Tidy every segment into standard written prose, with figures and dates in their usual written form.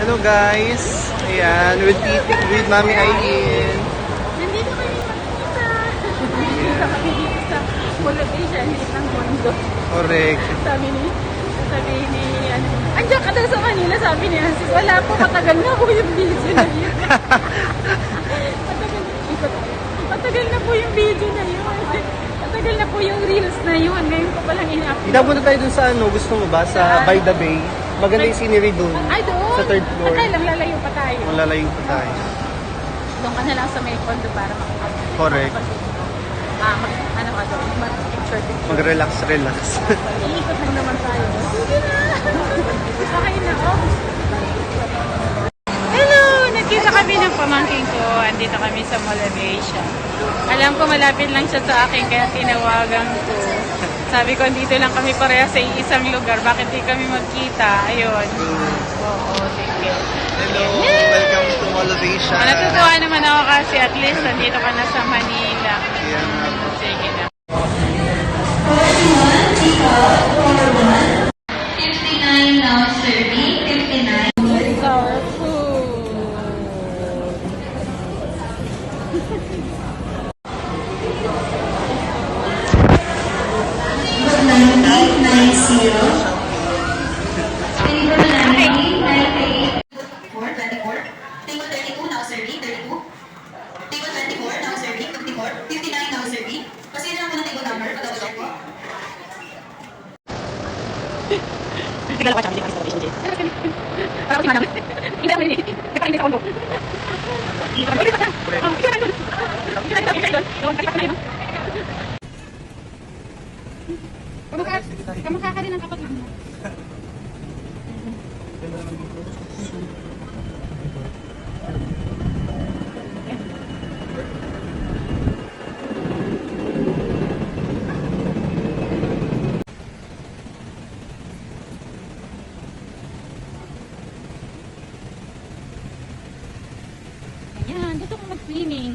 Hello guys. Ayan, with Mami Aileen. Nandito kami makikita. Nandito kami dito sa Motivation ng mundo. Correct. Sabi ni, ano, andiyan ka daw sa Manila, sabi ni Hansis. Wala po, matagal na po yung video na yun. Matagal na po yung video na yun. Matagal na po yung reels na yun. Ngayon ko palang in-upload. Inapunta tayo dun sa ano, gusto mo ba? Sa By the Bay. Maganda yung scenery dun. Ay, doon. Sa third floor. Patay lang, lalayo pa tayo. Malalayo pa tayo. Doon ka na lang sa may condo para makakapag. Correct. Ano ka doon? Mag-picture. Mag-relax. Iikot lang naman tayo. Sige na. Okay na, oh. Hello! Nagkita kami ng pamangking ko. Andito kami sa Motivation. Alam ko malapit lang siya sa akin kaya tinawagan ko. Sabi ko, dito lang kami pareha sa isang lugar. Bakit di kami magkita? Ayun. Oo, sige. Hello, welcome to Motivation. Natutuwa naman ako kasi at least nandito ka na sa Manila. Ayan. Sige na. 59 now serving, 59. It's our food. Table 32 now serving, 32. Table 24 now serving, 54. 59 now serving. Pasensya lang po ng table number, patawag check po. Tignan ka siya, hindi ka sa station. Para ko si Manang. Hindi ako hindi. Nagparin sa kondo. Kamukha ka rin ang kapatid mo. Ayan, gusto kong mag-swimming.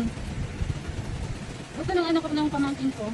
Gusto ng ano ko ng pamangkin ko.